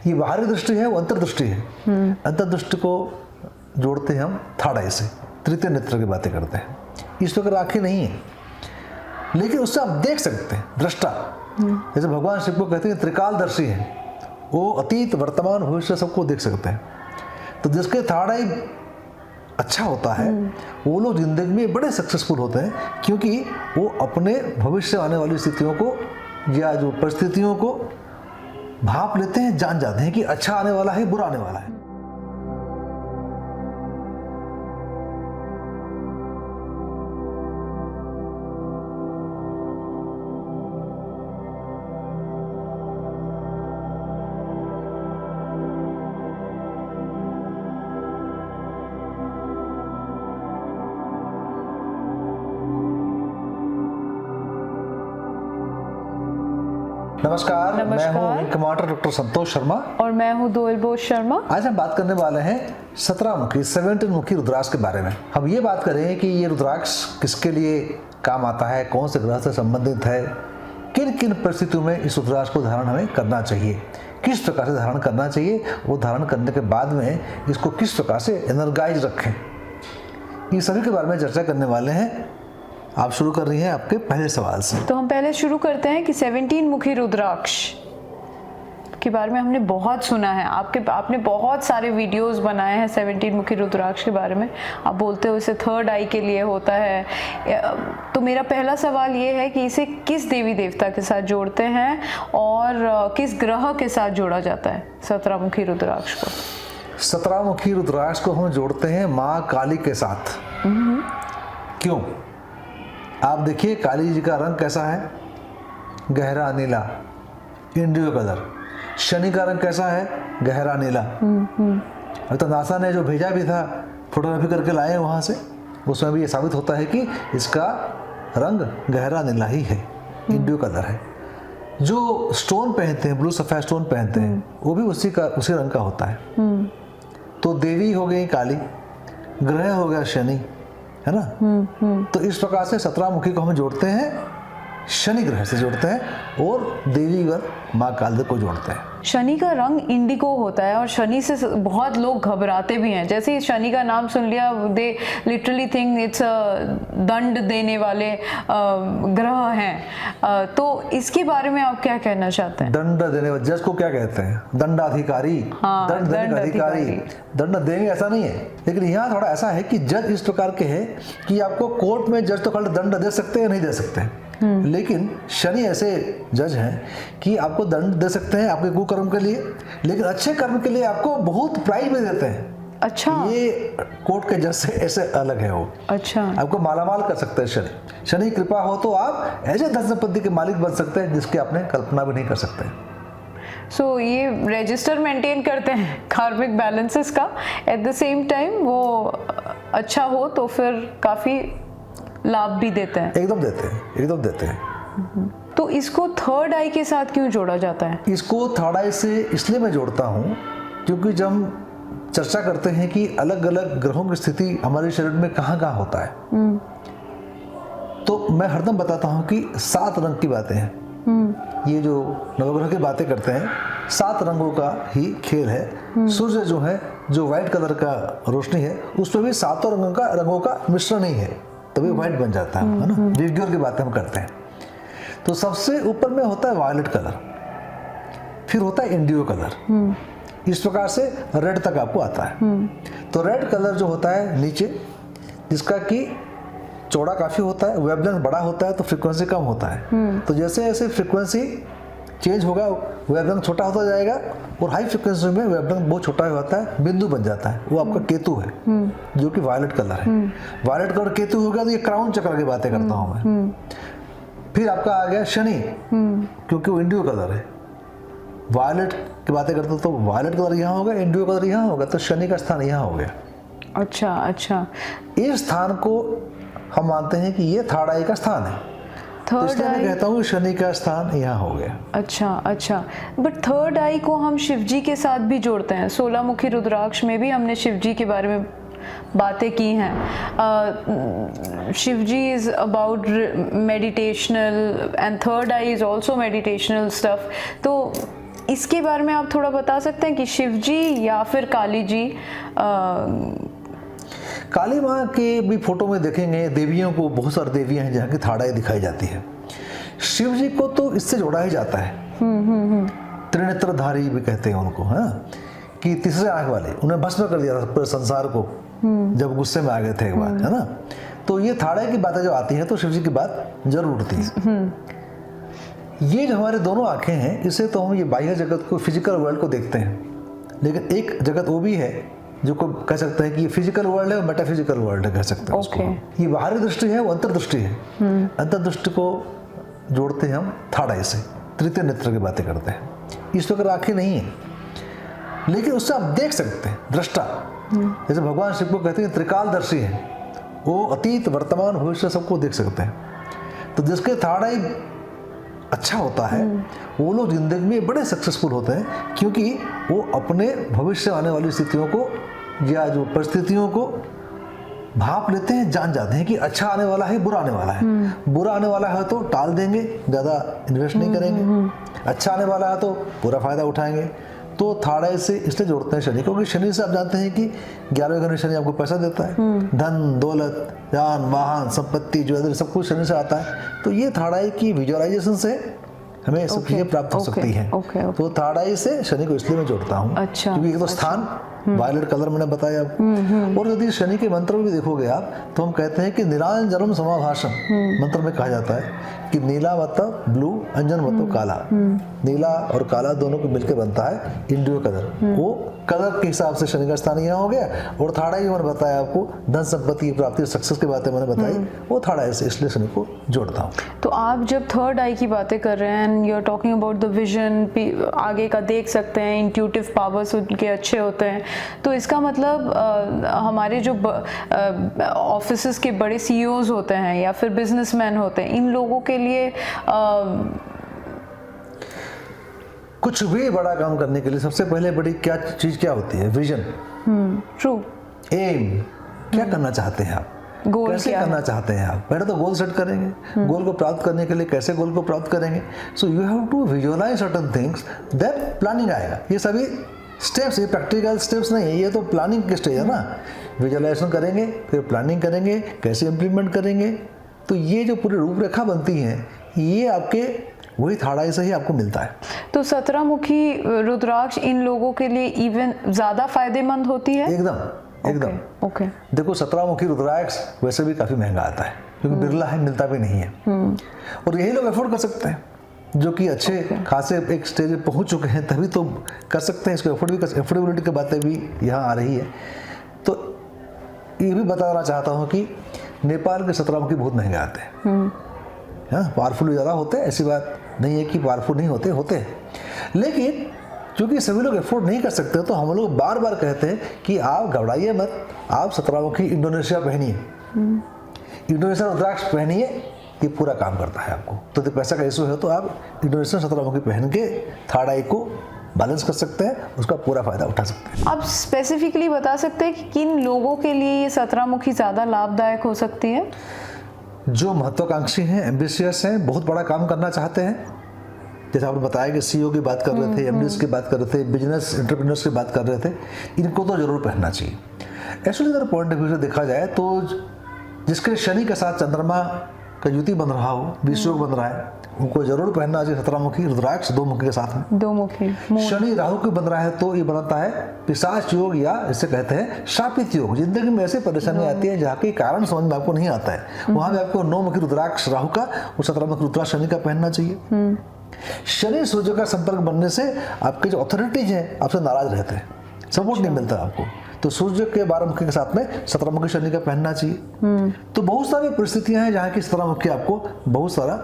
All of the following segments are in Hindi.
ये बाहरी दृष्टि है, वो अंतर्दृष्टि है। अंतर्दृष्टि को जोड़ते हैं हम थर्ड आई से, तृतीय नेत्र की बातें करते हैं। इस प्रकार आंखें नहीं है, लेकिन उससे आप देख सकते हैं, दृष्टा। जैसे भगवान शिव को कहते हैं त्रिकालदर्शी है, वो अतीत वर्तमान भविष्य सबको देख सकते हैं। तो जिसके थर्ड आई अच्छा होता है वो लोग जिंदगी में बड़े सक्सेसफुल होते हैं, क्योंकि वो अपने भविष्य आने वाली स्थितियों को या जो परिस्थितियों को भाप लेते हैं, जान जाते हैं कि अच्छा आने वाला है, बुरा आने वाला है। नमस्कार, मैं हूँ wing commander doctor Santosh Sharma और मैं हूँ दोयल बोस शर्मा। आज हम बात करने वाले हैं 17 मुखी 17 मुखी रुद्राक्ष के बारे में। हम ये बात करेंगे कि ये रुद्राक्ष किसके लिए काम आता है, कौन से ग्रह से संबंधित है, किन किन परिस्थितियों में इस रुद्राक्ष को धारण हमें करना चाहिए, किस प्रकार से धारण करना चाहिए, वो धारण करने के बाद में इसको किस प्रकार से एनर्जाइज रखें, ये सभी के बारे में चर्चा करने वाले हैं। आप शुरू कर रही हैं आपके पहले सवाल से। तो हम पहले शुरू करते हैं कि 17 मुखी रुद्राक्ष के बारे में हमने बहुत सुना है। आपने बहुत सारे वीडियोस बनाए हैं 17 मुखी रुद्राक्ष के बारे में। आप बोलते हो इसे थर्ड आई के लिए होता है। तो मेरा पहला सवाल ये है कि इसे किस देवी देवता के साथ जोड़ते हैं और किस ग्रह के साथ जोड़ा जाता है 17 मुखी रुद्राक्ष को? 17 मुखी रुद्राक्ष को हम जोड़ते हैं माँ काली के साथ। क्यों? आप देखिए काली जी का रंग कैसा है, गहरा नीला, इंडियो कलर। शनि का रंग कैसा है, गहरा नीला। तो नासा ने जो भेजा भी था, फोटोग्राफी करके लाए वहाँ से, उसमें भी ये साबित होता है कि इसका रंग गहरा नीला ही है, इंडियो कलर है। जो स्टोन पहनते हैं, ब्लू सफेद स्टोन पहनते हैं, वो भी उसी रंग का होता है। तो देवी हो गई काली, ग्रह हो गया शनि, है ना। तो इस प्रकार से 17 मुखी को हम जोड़ते हैं, शनि ग्रह से जोड़ते हैं और देवी माँ काली को जोड़ते हैं। शनि का रंग इंडिगो होता है और शनि से बहुत लोग घबराते भी हैं। जैसे ही शनि का नाम सुन लिया, दे लिटरली थिंक इट्स दंड देने वाले ग्रह हैं। तो इसके बारे में आप क्या कहना चाहते हैं? दंड देने वाले जज को क्या कहते हैं? दंडाधिकारी। हाँ, दंड देने का अधिकारी। दंड देंगे ऐसा नहीं है, लेकिन यहाँ थोड़ा ऐसा है कि जज इस प्रकार के हैं कि आपको कोर्ट में जज तो खाली दंड दे सकते हैं, नहीं दे सकते। लेकिन शनि ऐसे जज हैं कि आपको दंड दे सकते हैं आपके कुकर्म के लिए, लेकिन अच्छे कर्म के लिए आपको बहुत प्राइज भी देते हैं। अच्छा, ये कोर्ट के जज से ऐसे अलग है वो। अच्छा, आपको मालामाल कर सकते हैं शनि। शनि कृपा हो तो आप ऐसे धन संपत्ति के मालिक बन सकते हैं जिसकी आपने कल्पना भी नहीं कर सकते। सो ये रजिस्टर मेंटेन करते हैं कार्मिक बैलेंसेस का। एट द सेम टाइम वो अच्छा हो तो फिर काफी लाभ भी देते हैं। एकदम देते हैं, एकदम देते हैं। तो इसको थर्ड आई के साथ क्यों जोड़ा जाता है? इसको थर्ड आई से इसलिए मैं जोड़ता हूँ क्योंकि जब हम चर्चा करते हैं कि अलग अलग ग्रहों की स्थिति हमारे शरीर में कहाँ कहाँ होता है, तो मैं हरदम बताता हूँ कि 7 रंग की बातें हैं। ये जो नवग्रह की बातें करते हैं, 7 रंगों का ही खेल है। सूर्य जो है, जो व्हाइट कलर का रोशनी है, उसमें भी 7 रंगों का मिश्रण ही है, तभी व्हाइट बन जाता है ना। विग्योर की बातें हम करते हैं। तो सबसे ऊपर में होता है वायलेट कलर, फिर होता है इंडियो कलर, इस प्रकार से रेड तक आपको आता है। तो रेड कलर जो होता है नीचे, जिसका कि चौड़ा काफी होता है, वेवलेंथ बड़ा होता है, तो फ्रीक्वेंसी कम होता है। तो जैसे जैसे फ्रीक्वेंसी चेंज होगा, वेवलेंथ छोटा होता जाएगा, और हाई फ्रीक्वेंसी में वेवलेंथ बहुत छोटा होता है, बिंदु बन जाता है। वो आपका केतु है, जो कि वायलेट कलर है। वायलेट कलर केतु हो गया तो ये क्राउन चक्र की बातें करता हूँ मैं। फिर आपका आ गया शनि, क्योंकि वो इंडियो कलर है। वायलेट की बातें करते तो वायलेट कलर यहाँ होगा, इंडियो कलर यहाँ होगा, तो शनि का स्थान यहाँ हो गया। अच्छा अच्छा, इस स्थान को हम मानते हैं कि ये थर्ड आई का स्थान है। थर्ड आई कहता हूँ शनि का स्थान यहाँ हो गया। अच्छा अच्छा, बट थर्ड आई को हम शिवजी के साथ भी जोड़ते हैं। 16 मुखी रुद्राक्ष में भी हमने शिवजी के बारे में बातें की हैं। Shivji is about meditational and third I is also meditational stuff. तो इसके बारे में आप थोड़ा बता सकते हैं कि शिव जी या फिर काली जी? काली माँ के भी फोटो में देखेंगे देवियों को, बहुत सारी देवियां हैं जहाँ की थाड़ाई दिखाई जाती है। शिव जी को तो इससे जोड़ा ही जाता है, त्रिनेत्रधारी भी कहते हैं उनको, है कि तीसरे आंख वाले, उन्हें भस्म कर दिया था पूरे संसार को जब गुस्से में आ गए थे एक बार, है ना। तो ये थाड़ाई की बातें जब आती हैं तो शिव जी की बात जरूर उठती है। ये जो हमारे दोनों आंखें हैं, इसे तो हम ये बाह्य जगत को, फिजिकल वर्ल्ड को देखते हैं, लेकिन एक जगत वो भी है जो को कह सकते हैं कि ये फिजिकल वर्ल्ड है और मेटाफिजिकल वर्ल्ड है, कह सकते हैं उसको। ये बाहरी दृष्टि है, वो अंतर्दृष्टि है। अंतर्दृष्टि को जोड़ते हैं हम थाड़ाई से, तृतीय नेत्र की बातें करते हैं। इस प्रकार आंखें नहीं है, लेकिन उससे आप देख सकते हैं, दृष्टा। जैसे भगवान शिव को कहते हैं त्रिकालदर्शी है, वो अतीत वर्तमान भविष्य सबको देख सकते हैं। तो जिसके थाड़ाई अच्छा होता है वो लोग जिंदगी में बड़े सक्सेसफुल होते हैं, क्योंकि वो अपने भविष्य आने वाली स्थितियों को या जो परिस्थितियों को भाप लेते हैं, जान जाते हैं कि अच्छा आने वाला है, बुरा आने वाला है। बुरा आने वाला है तो टाल देंगे, ज़्यादा इन्वेस्ट नहीं करेंगे। अच्छा आने वाला है तो पूरा फायदा उठाएंगे। तो थाड़ाई से इसलिए जोड़ते हैं शनि, क्योंकि शनि से आप जानते हैं कि 11वें घर में शनि आपको पैसा देता है, धन दौलत जान वाहन संपत्ति ज्वेलरी सब कुछ शनि से आता है। तो ये थाड़ाई की विजुअलाइजेशन से हमें सब चीजें प्राप्त हो सकती हैं। तो थाड़ाई से शनि को इसलिए मैं जोड़ता हूँ, क्योंकि एक तो स्थान वायलेट कलर मैंने बताया आपको, और यदि शनि के मंत्र में भी देखोगे आप तो हम कहते हैं कि निरांजनम समाभाषम मंत्र में कहा जाता है कि नीला मतलब ब्लू, अंजन मतलब काला। नीला और काला दोनों को मिलकर बनता है इंडियो कलर। वो कलर के हिसाब से शनि का स्थान यहाँ हो गया। और थाड़ाई मैंने बताया आपको, धन संपत्ति की प्राप्ति, सक्सेस की बातें मैंने बताई, वो थाड़ाई से, इसलिए शनि को जोड़ता हूँ। तो आप जब थर्ड आई की बातें कर रहे हैं, you are talking about the vision, आगे का देख सकते हैं, इंट्यूटिव पावर्स उनके अच्छे होते हैं, तो इसका मतलब हमारे जो ऑफिसेस के बड़े सीईओज होते हैं या फिर बिजनेसमैन होते हैं, इन लोगों के लिए कुछ भी बड़ा काम करने के लिए सबसे पहले बड़ी क्या चीज क्या होती है? विजन। ट्रू। एम, क्या करना चाहते हैं आप, गोल कैसे करना चाहते हैं आप। पहले तो गोल सेट करेंगे, गोल को प्राप्त करने के लिए कैसे गोल को प्राप्त करेंगे। So you have to visualise certain things, then planning आएगा। ये सभी स्टेप्स, ये प्रैक्टिकल स्टेप्स नहीं है, ये तो प्लानिंग के स्टेज है ना। विजुअलाइजेशन करेंगे, फिर प्लानिंग करेंगे, कैसे इम्प्लीमेंट करेंगे। तो ये जो पूरी रूपरेखा बनती है, ये आपके वही थाड़ाई से ही आपको मिलता है। तो 17 मुखी रुद्राक्ष इन लोगों के लिए इवन ज्यादा फायदेमंद होती है? एकदम। ओके। देखो 17 मुखी रुद्राक्ष वैसे भी काफी महंगा आता है, क्योंकि बिरला है, मिलता भी नहीं है। और यही लोग अफोर्ड कर सकते हैं, जो कि अच्छे खासे एक स्टेज पे पहुंच चुके हैं, तभी तो कर सकते हैं इसको। अफोर्डेबिलिटी की बातें भी यहाँ आ रही है। तो ये भी बताना चाहता हूँ कि नेपाल के 17 मुखी बहुत महंगे आते हैं। हाँ, पावरफुल ज़्यादा होते हैं, ऐसी बात नहीं है कि पावरफुल नहीं होते हैं। लेकिन क्योंकि सभी लोग अफोर्ड नहीं कर सकते, तो हम लोग बार बार कहते हैं कि आप घबराइए मत, आप 17 मुखी इंडोनेशिया पहनिए, इंडोनेशिया रुद्राक्ष पहनिए, ये पूरा काम करता है आपको। तो पैसा का इशू है तो आप इंडोनेशिया 17 मुखी पहन के थाड़ाई को बैलेंस कर सकते हैं, उसका पूरा फायदा उठा सकते हैं। आप स्पेसिफिकली बता सकते हैं कि किन लोगों के लिए ये 17 मुखी ज़्यादा लाभदायक हो सकती है? जो महत्वाकांक्षी हैं, एम्बिशियस हैं, बहुत बड़ा काम करना चाहते हैं। जैसे आपने बताया कि सीईओ की बात कर रहे थे, एमडीज की बात कर रहे थे, बिजनेस एंटरप्रेन्योर्स की बात कर रहे थे, इनको तो जरूर पहनना चाहिए। एक्चुअली अगर पॉइंट ऑफ व्यू से देखा जाए तो जिसके शनि के साथ चंद्रमा का युति बन रहा हो, विषयोग बन रहा है, उनको जरूर पहनना चाहिए 17 मुखी रुद्राक्ष, 2 मुखी के साथ में। 2 मुखी। शनि राहु की बन रहा है तो ये बनता है पिशाच योग, या इसे कहते हैं शापित योग। जिंदगी में ऐसी परेशानी आती है जहाँ के कारण समझ में आपको नहीं आता है, वहां पे आपको 9 मुखी रुद्राक्ष राहु का और 17 मुखी रुद्राक्ष शनि का पहनना चाहिए। शनि सूर्य का संपर्क बनने से आपके जो अथॉरिटीज हैं आपसे नाराज रहते हैं, सपोर्ट नहीं मिलता आपको। तो सूर्य के 12 मुखी के साथ में 17 मुखी शनि का पहनना चाहिए। तो बहुत सारी परिस्थितियां हैं जहाँ की 17 मुखी आपको बहुत सारा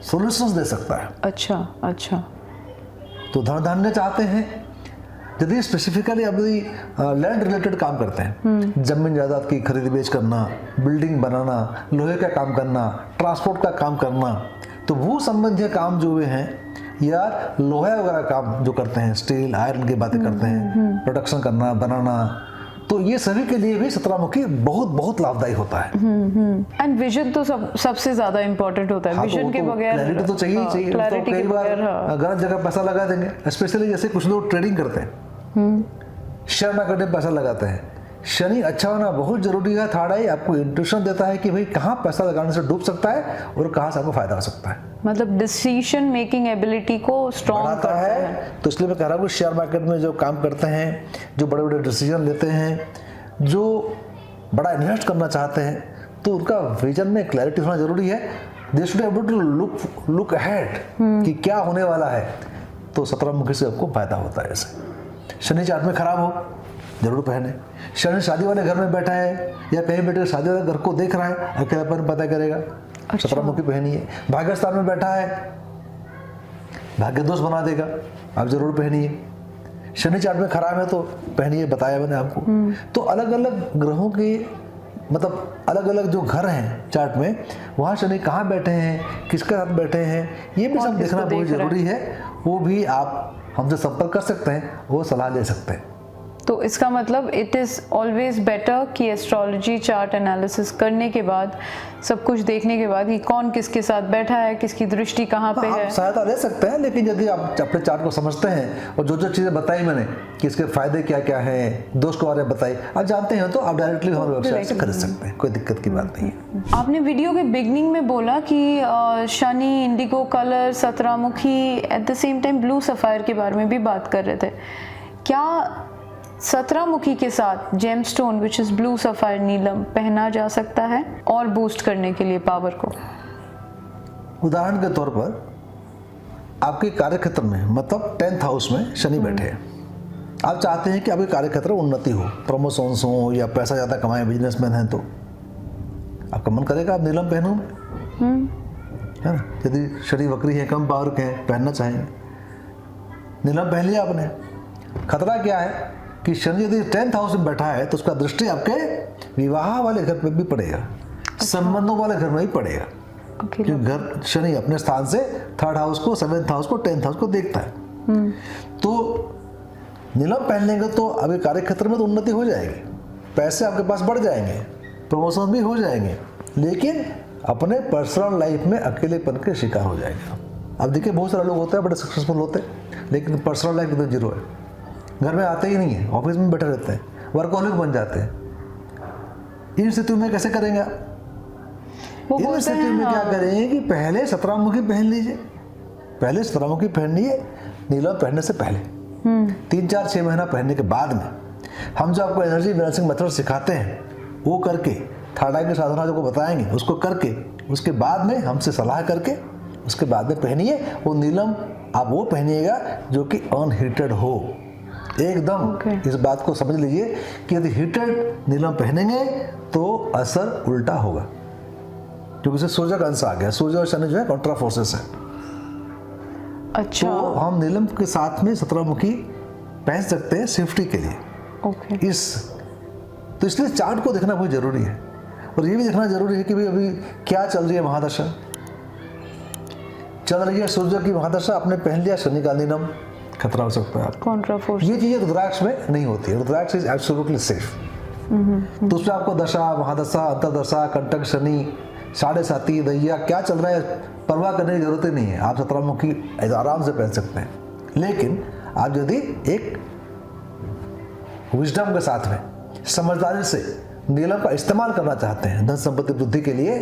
सॉल्यूशंस दे सकता है। अच्छा। तो धन धान्य चाहते हैं, यदि स्पेसिफिकली आप लैंड रिलेटेड काम करते हैं, जमीन जायदाद की खरीद बेच करना, बिल्डिंग बनाना, लोहे का काम करना, ट्रांसपोर्ट का काम करना, तो वो संबंधी काम जो वे हैं, या लोहा वगैरह काम जो करते हैं, स्टील आयरन की बातें करते हैं, प्रोडक्शन करना, बनाना, तो ये सभी के लिए भी 17 मुखी बहुत बहुत लाभदायी होता है। एंड विजन तो सबसे ज्यादा इम्पोर्टेंट होता है। हाँ, विजन के बगैर क्लैरिटी तो चाहिए ही चाहिए। क्लैरिटी तो के कई बार बगैर गलत जगह पैसा लगा देंगे, स्पेशली जैसे कुछ लोग ट्रेडिंग करते हैं, शेयर मार्केट में पैसा लगाते हैं। शनि अच्छा होना बहुत जरूरी है। थर्ड आई आपको इंट्यूशन देता है कि भाई कहाँ पैसा लगाने से डूब सकता है और कहाँ से आपको फायदा हो सकता है, मतलब डिसीजन मेकिंग एबिलिटी को स्ट्रॉन्ग बढ़ाता करता है। है। तो इसलिए मैं कह रहा हूँ कि शेयर मार्केट में जो काम करते हैं, जो बड़े बड़े डिसीजन लेते हैं, जो बड़ा इन्वेस्ट करना चाहते हैं, तो उनका विजन में क्लैरिटी होना जरूरी है। They should able to look ahead कि क्या होने वाला है। तो 17 मुखी से आपको फायदा होता है। ऐसे शनि चार्ट में खराब हो जरूर पहने। शनि शादी वाले घर में बैठा है या कहीं बैठे शादी वाले घर को देख रहा है, अकेलापन पता करेगा, 17 मुखी पहनिए। भाग्यस्थान में बैठा है, भाग्य दोष बना देगा, आप जरूर पहनिए। शनि चार्ट में खराब है तो पहनिए, बताया मैंने आपको। तो अलग अलग ग्रहों के मतलब अलग अलग जो घर हैं चार्ट में, वहाँ शनि कहाँ बैठे हैं, किसके साथ बैठे हैं, ये भी सब देखना बहुत जरूरी है। वो भी आप हमसे संपर्क कर सकते हैं, वो सलाह ले सकते हैं। तो इसका मतलब इट इज़ ऑलवेज बेटर कि एस्ट्रोलॉजी चार्ट एनालिसिस करने के बाद, सब कुछ देखने के बाद कि कौन किसके साथ बैठा है, किसकी दृष्टि कहाँ पे है। आप सहायता ले सकते हैं, लेकिन यदि आप अपने चार्ट को समझते हैं और जो जो चीज़ें बताई मैंने कि इसके फायदे क्या क्या हैं, दोष के बारे में बताई, आप जानते हैं, तो आप डायरेक्टली हमारे वेबसाइट से खरीद सकते हैं, कोई दिक्कत की बात नहीं है। आपने वीडियो के बिगनिंग में बोला कि शनि, इंडिगो कलर, 17 मुखी, at the same time blue sapphire के बारे में भी बात कर रहे थे। क्या 17 मुखी के साथ gemstone which is blue sapphire नीलम पहना जा सकता है और बूस्ट करने के लिए पावर को? उदाहरण के तौर पर आपके कार्यक्षेत्र में, मतलब 10th हाउस में शनि बैठे हैं, आप चाहते हैं कि आपके कार्यक्षेत्र में उन्नति हो, प्रमोशंस हो या पैसा ज़्यादा कमाएं, बिजनेसमैन हैं, तो आपका मन करेगा आप नीलम पहनूं, है ना। यदि शनि वक्री है, कम पावर के हैं, पहनना चाहेंगे, नीलम पहन लिया आपने। खतरा क्या है कि शनि यदि 10th हाउस में बैठा है तो उसका दृष्टि आपके विवाह वाले घर में भी पड़ेगा, संबंधों वाले घर में भी पड़ेगा, क्योंकि घर शनि अपने स्थान से 3rd हाउस को, 7th हाउस को, 10th हाउस को देखता है। तो नीलम पहन लेंगे तो अभी कार्यक्षेत्र में तो उन्नति हो जाएगी, पैसे आपके पास बढ़ जाएंगे, प्रमोशन भी हो जाएंगे, लेकिन अपने पर्सनल लाइफ में अकेलेपन के शिकार हो जाएंगे। अब देखिए बहुत सारे लोग होते हैं बड़े सक्सेसफुल होते हैं, लेकिन पर्सनल लाइफ एकदम जीरो है, घर में आते ही नहीं है, ऑफिस में बैठे रहते हैं, वर्कहॉलिक बन जाते हैं। इन स्थितियों में कैसे करेंगे आप? इन स्थितियों में क्या करेंगे कि पहले 17 मुखी पहन लीजिए, पहले 17 मुखी पहनिए नीलम पहनने से पहले। 3-4-6 महीना पहनने के बाद में हम जो आपको एनर्जी बैलेंसिंग मेथड सिखाते हैं वो करके, थर्ड आई की साधना जो को बताएंगे उसको करके, उसके बाद में हमसे सलाह करके उसके बाद में पहनिए। वो नीलम आप वो पहनिएगा जो कि अनहीटेड हो एकदम। इस बात को समझ लीजिए कि यदि हीटेड नीलम पहनेंगे तो असर उल्टा होगा, क्योंकि इससे सूर्य का अंश आ गया। सूर्य और शनि जो है कॉन्ट्रा फोर्सेस है। अच्छा, तो हम नीलम के साथ में 17 मुखी पहन सकते हैं सेफ्टी के लिए। तो इसलिए चार्ट को देखना बहुत जरूरी है, और ये भी देखना जरूरी है कि भाई अभी क्या चल रही है महादशा। चल रही है सूर्य की महादशा, आपने पहन लिया शनि का नीलम, खतरा हो सकता है आपको। ये चीजें रुद्राक्ष में नहीं होती है, रुद्राक्ष इज एब्सोल्युटली सेफ। तो उसमें आपको दशा, महादशा, अंतरदशा, कंटक शनि, 7.5 दैया क्या चल रहा है परवाह करने की जरूरत ही नहीं है। आप 17 मुखी आराम से पहन सकते हैं, लेकिन आप यदि एक विजडम के साथ में, समझदारी से नीलम का इस्तेमाल करना चाहते हैं धन संपत्ति वृद्धि के लिए,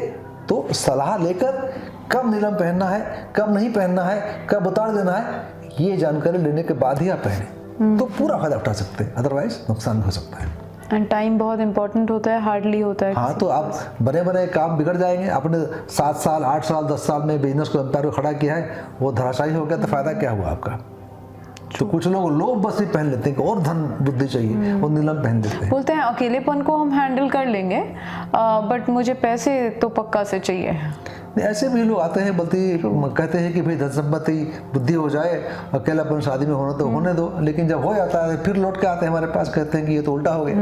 तो सलाह लेकर कब नीलम पहनना है, कब नहीं पहनना है, कब उतार देना है, ये जानकारी लेने के बाद ही आप पहने तो पूरा फायदा उठा सकते हैं, अदरवाइज नुकसान भी हो सकता है। एंड टाइम बहुत इंपॉर्टेंट होता है, हार्डली होता है। हाँ, तो आप बने बने काम बिगड़ जाएंगे। आपने 7 साल, 8 साल, 10 साल में बिजनेस को एम्पायर को खड़ा किया है, वो धराशायी हो गया तो फायदा क्या हुआ आपका? तो कुछ लोग लोभ बस ही पहन लेते हैं कि और धन बुद्धि चाहिए, वो नीलम पहन लेते हैं। बोलते हैं अकेलेपन को हम हैंडल कर लेंगे, बट मुझे पैसे तो पक्का से चाहिए। ऐसे भी लोग आते हैं, बल्कि कहते हैं कि भाई धन संपत्ति वृद्धि हो जाए, अकेलापन शादी में होना तो होने दो, लेकिन जब हो जाता है फिर लौट के आते हैं हमारे पास, कहते हैं कि ये तो उल्टा हो गया।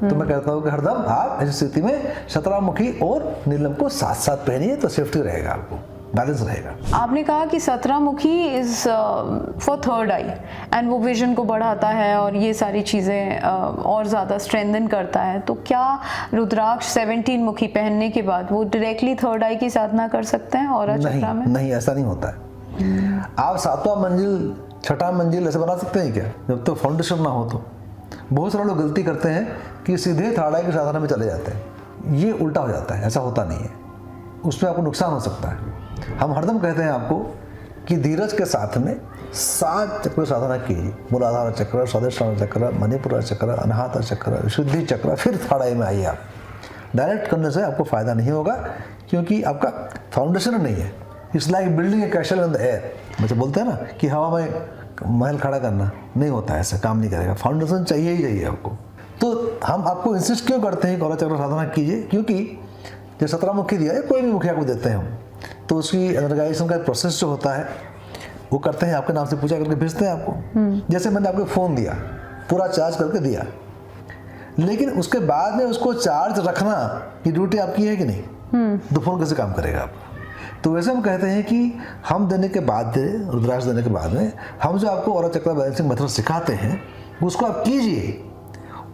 तो मैं कहता हूँ कि हरदम आप ऐसी स्थिति में 17 मुखी और नीलम को साथ साथ पहनिए तो सेफ्टी रहेगा आपको। बैलेंस रहेगा। आपने कहा कि 17 मुखी is for third I and वो विजन को बढ़ाता है और ये सारी चीज़ें और ज़्यादा स्ट्रेंथन करता है, तो क्या रुद्राक्ष 17 मुखी पहनने के बाद वो डायरेक्टली थर्ड आई की साधना कर सकते हैं ऑरा चक्रा में? नहीं, ऐसा नहीं होता है। आप 7वां मंजिल 6वां मंजिल ऐसे बना सकते हैं क्या, जब तक फाउंडेशन ना हो? तो बहुत सारे लोग गलती करते हैं कि सीधे थर्ड आई की साधना में चले जाते हैं, ये उल्टा हो जाता है, ऐसा होता नहीं है, उसमें आपको नुकसान हो सकता है। हम हरदम कहते हैं आपको कि धीरज के साथ में 7 चक्र साधना कीजिए, मूलाधार चक्र, स्वादिष्ठान चक्र, मणिपुर चक्र, अनाहत चक्र, विशुद्धि चक्र, फिर थर्ड आई में आइए। आप डायरेक्ट करने से आपको फ़ायदा नहीं होगा, क्योंकि आपका फाउंडेशन नहीं है। It's like building A castle in the air, मतलब बोलते हैं ना कि हवा में महल खड़ा करना, नहीं होता है, ऐसा काम नहीं करेगा। फाउंडेशन चाहिए ही चाहिए आपको। तो हम आपको इंसिस्ट क्यों करते हैं कि ऑरा चक्र साधना कीजिए, क्योंकि जो 17 मुखी दिया है, कोई भी मुखिया को देते हैं हम, तो उसकी एनर्गाइजेशन का प्रोसेस जो होता है वो करते हैं, आपके नाम से पूजा करके भेजते हैं आपको। जैसे मैंने आपको फ़ोन दिया, पूरा चार्ज करके दिया, लेकिन उसके बाद में उसको चार्ज रखना की ड्यूटी आपकी है कि नहीं? तो फ़ोन कैसे काम करेगा आपका? तो वैसे हम कहते हैं कि हम देने के बाद, रुद्राक्ष देने के बाद में हम जो आपको ऑरा चक्र बैलेंसिंग मेथड सिखाते हैं उसको आप कीजिए।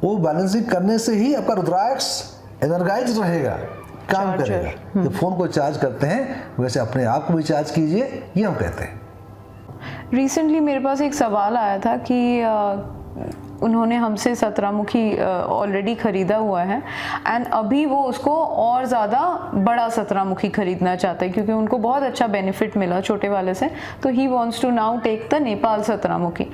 वो बैलेंसिंग करने से ही आपका रुद्राक्ष एनर्गाइज रहेगा, काम करेगा। तो फोन को चार्ज करते हैं वैसे अपने आप को भी चार्ज कीजिए, ये हम कहते हैं। रिसेंटली मेरे पास एक सवाल आया था कि उन्होंने हमसे 17 मुखी ऑलरेडी ख़रीदा हुआ है एंड अभी वो उसको और ज़्यादा बड़ा 17 मुखी ख़रीदना चाहते हैं, क्योंकि उनको बहुत अच्छा बेनिफिट मिला छोटे वाले से, तो he wants to now take the Nepal 17 मुखी।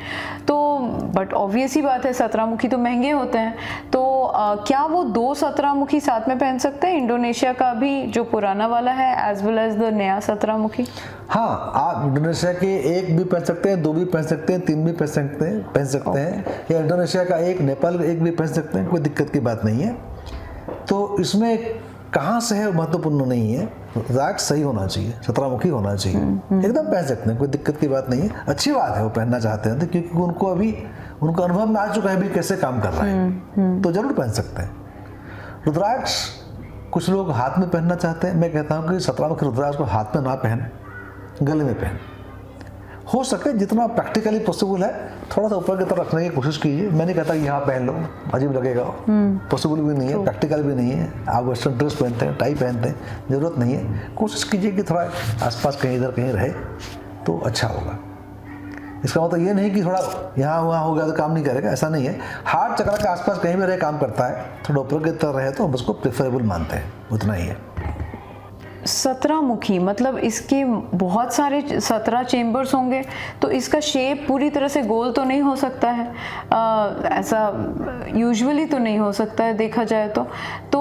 तो बट ऑब्वियस ही बात है 17 मुखी तो महंगे होते हैं, तो क्या वो 2 17 मुखी साथ में पहन सकते हैं, इंडोनेशिया का भी जो पुराना वाला है एज वेल एज द नया 17 मुखी? हाँ, आप इंडोनेशिया के 1 भी पहन सकते हैं, 2 भी पहन सकते हैं, 3 भी पहन सकते हैं, या इंडोनेशिया का 1, नेपाल का 1 भी पहन सकते हैं, कोई दिक्कत की बात नहीं है। तो इसमें कहाँ से है महत्वपूर्ण नहीं है, रुद्राक्ष सही होना चाहिए, 17 मुखी होना चाहिए, एकदम पहन सकते हैं, कोई दिक्कत की बात नहीं है। अच्छी बात है वो पहनना चाहते हैं, तो क्योंकि उनको अभी उनको अनुभव में आ चुका है भी कैसे काम कर रहा है, तो जरूर पहन सकते हैं। रुद्राक्ष कुछ लोग हाथ में पहनना चाहते हैं, मैं कहता हूँ कि 17 मुखी रुद्राक्ष को हाथ में ना पहने, गले में पहन। हो सके जितना प्रैक्टिकली पॉसिबल है थोड़ा सा ऊपर की तरफ रखने की कोशिश कीजिए। मैं नहीं कहता कि यहाँ पहन लो, अजीब लगेगा, पॉसिबल भी नहीं है, प्रैक्टिकल भी नहीं है। आप वेस्टर्न ड्रेस पहनते हैं, टाई पहनते हैं, ज़रूरत नहीं है। कोशिश कीजिए कि थोड़ा आसपास कहीं इधर कहीं रहे तो अच्छा होगा। इसका मतलब ये नहीं कि थोड़ा यहाँ वहाँ हो गया तो काम नहीं करेगा, ऐसा नहीं है। हार्ट चक्र के आसपास कहीं भी रहे काम करता है, थोड़ा ऊपर की तरफ रहे तो हम उसको प्रेफरेबल मानते हैं, उतना ही है। 17 मुखी मतलब इसके बहुत सारे 17 चेम्बर्स होंगे, तो इसका शेप पूरी तरह से गोल तो नहीं हो सकता है, ऐसा यूजुअली तो नहीं हो सकता है देखा जाए तो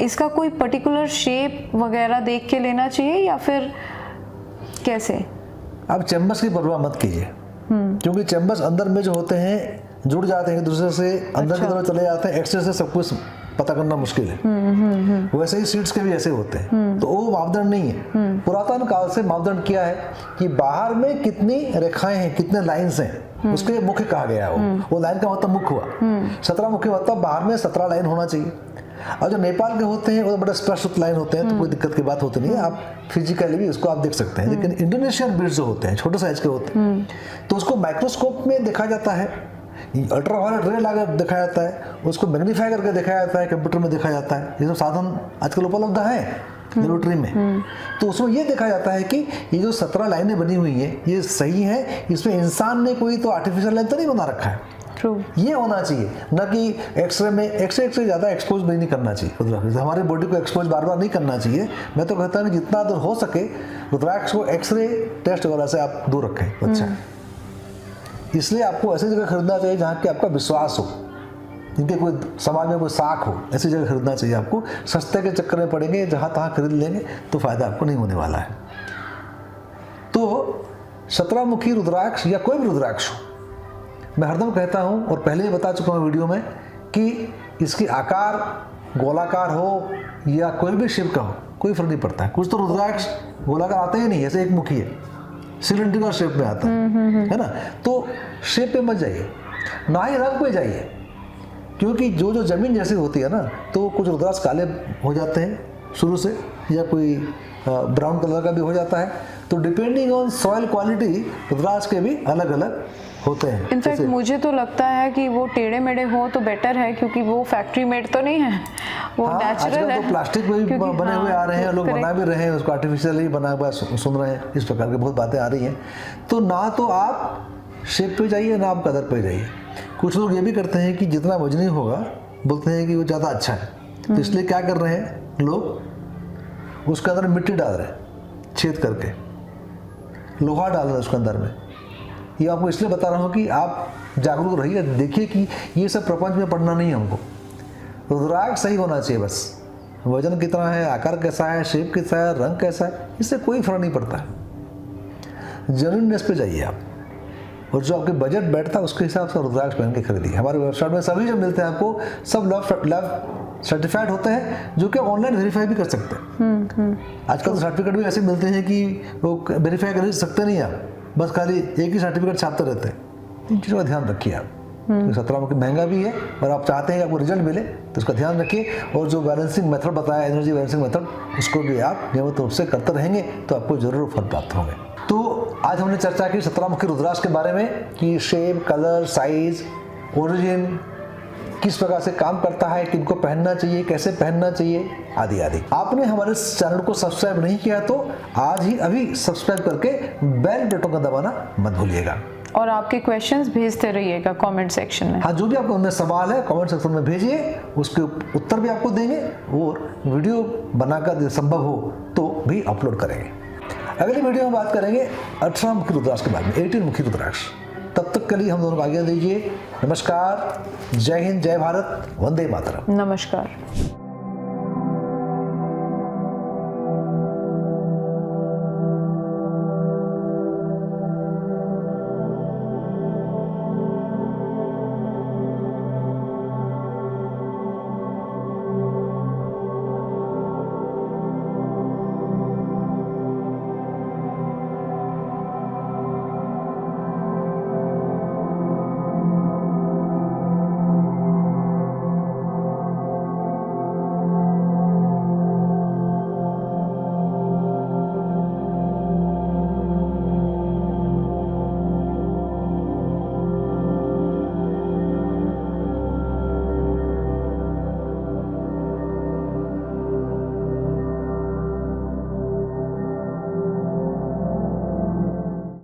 इसका कोई पर्टिकुलर शेप वगैरह देख के लेना चाहिए या फिर कैसे? आप चेम्बर्स की परवाह मत कीजिए, क्योंकि चेम्बर्स अंदर में जो होते हैं जुड़ जाते हैं एक दूसरे से, अंदर की तरफ चले जाते हैं, एक्सरे से सब कुछ पता करना मुश्किल है। वैसे ही सीट्स के भी ऐसे होते हैं, तो वो मापदंड नहीं है। पुरातन काल से मापदंड क्या है कि बाहर में कितनी रेखाएं हैं, कितने लाइन्स हैं, उसके मुख्य कहा गया है। वो लाइन का मतलब मुख्य हुआ। 17 मुख्य मतलब बाहर में 17 लाइन होना चाहिए। और जो नेपाल के होते हैं वो बड़े स्पष्ट लाइन होते हैं, तो कोई दिक्कत की बात होती नहीं है, आप फिजिकली भी उसको आप देख सकते हैं। लेकिन इंडोनेशियन बीड्स जो होते हैं छोटे साइज के होते हैं, तो उसको माइक्रोस्कोप में देखा जाता है, अल्ट्रावायलेट रे लगा देखा जाता है, उसको मैग्नीफाई करके देखा जाता है, कंप्यूटर में देखा जाता है। ये सब साधन आजकल उपलब्ध हैं लेबोरेटरी में। तो उसमें ये देखा जाता है कि ये जो 17 लाइनें बनी हुई हैं ये सही है, इसमें इंसान ने कोई तो आर्टिफिशियल लाइन तो नहीं बना रखा है। True. ये होना चाहिए, न कि एक्सरे में एक्सरे ज़्यादा एक्सपोज नहीं करना चाहिए, हमारे बॉडी को एक्सपोज बार बार नहीं करना चाहिए। मैं तो कहता हूँ जितना दूर हो सके रुद्राक्ष को एक्सरे टेस्ट वगैरह से आप दूर रखें। अच्छा, इसलिए आपको ऐसी जगह खरीदना चाहिए जहाँ कि आपका विश्वास हो, जिनके कोई समाज में कोई साख हो, ऐसी जगह खरीदना चाहिए। आपको सस्ते के चक्कर में पड़ेंगे, जहाँ तहाँ खरीद लेंगे तो फायदा आपको नहीं होने वाला है। तो 17 मुखी रुद्राक्ष या कोई भी रुद्राक्ष हो, मैं हरदम कहता हूँ और पहले ही बता चुका हूँ वीडियो में कि इसकी आकार गोलाकार हो या कोई भी शेप का हो, कोई फर्क नहीं पड़ता है। कुछ तो रुद्राक्ष गोलाकार आता ही नहीं, ऐसे एक मुखी है, सिलेंड्रिकल शेप में आता है ना। तो शेप पे मत जाइए, ना ही रंग पे जाइए, क्योंकि जो जमीन जैसी होती है ना, तो कुछ रुद्राक्ष काले हो जाते हैं शुरू से, या कोई ब्राउन कलर का भी हो जाता है। तो डिपेंडिंग ऑन सॉइल क्वालिटी रुद्राक्ष के भी अलग अलग होते हैं। इनफैक्ट मुझे तो लगता है कि वो टेढ़े मेढ़े हो तो बेटर है, क्योंकि वो फैक्ट्री मेड तो नहीं है, वो नेचुरल है। तो प्लास्टिक में भी बने हुए आ रहे हैं, लोग बना भी रहे हैं उसको, आर्टिफिशियली बना हुआ सुन रहे हैं, इस प्रकार की बहुत बातें आ रही हैं। तो ना तो आप शेप पे जाइए ना आप कलर पे जाइए। कुछ लोग ये भी करते हैं कि जितना वजनी होगा बोलते हैं कि वो ज़्यादा अच्छा है, तो इसलिए क्या कर रहे हैं लोग, उसके अंदर मिट्टी डाल रहे हैं छेद करके, लोहा डाल रहे हैं उसके अंदर में। ये आपको इसलिए बता रहा हूँ कि आप जागरूक रहिए, देखिए कि ये सब प्रपंच में पढ़ना नहीं है हमको। रुद्राक्ष सही होना चाहिए बस, वजन कितना है, आकार कैसा है, शेप कैसा है, रंग कैसा है, इससे कोई फर्क नहीं पड़ता है। जेन्युइननेस पे जाइए आप, और जो आपके बजट बैठता है उसके हिसाब से रुद्राक्ष पहन के खरीदिए। हमारे वेबसाइट में सभी जो मिलते हैं आपको सब लैब सर्टिफाइड होते हैं, जो कि ऑनलाइन वेरीफाई भी कर सकते हैं। आजकल तो सर्टिफिकेट भी ऐसे मिलते हैं कि वो वेरीफाई कर सकते नहीं आप, बस खाली एक ही सर्टिफिकेट छापते रहते हैं। इन चीज़ों का ध्यान रखिए आप। 17 मुखी महंगा भी है और आप चाहते हैं कि आपको रिजल्ट मिले तो उसका ध्यान रखिए। और जो बैलेंसिंग मेथड बताया, एनर्जी बैलेंसिंग मेथड, उसको भी आप नियमित रूप से करते रहेंगे तो आपको जरूर फल प्राप्त होंगे। तो आज हमने चर्चा की 17 मुखी रुद्राक्ष के बारे में कि शेप, कलर, साइज, ओरिजिन, किस प्रकार से काम करता है, किनको पहनना चाहिए, कैसे पहनना चाहिए, आदि आदि। आपने हमारे चैनल को सब्सक्राइब नहीं किया तो आज ही अभी सब्सक्राइब करके बेल बटन का दबाना मत भूलिएगा। और आपके क्वेश्चंस भेजते रहिएगा कमेंट सेक्शन में। हाँ, जो भी आपको उनमें सवाल है कमेंट सेक्शन में भेजिए, उसके उत्तर भी आपको देंगे और वीडियो बनाकर संभव हो तो भी अपलोड करेंगे। अगली वीडियो में बात करेंगे 18 मुखी रुद्राक्ष के बारे में, 18 मुखी रुद्राक्ष। तब तक के लिए हम दोनों को आज्ञा दीजिए। नमस्कार, जय हिंद, जय भारत, वंदे मातरम। नमस्कार।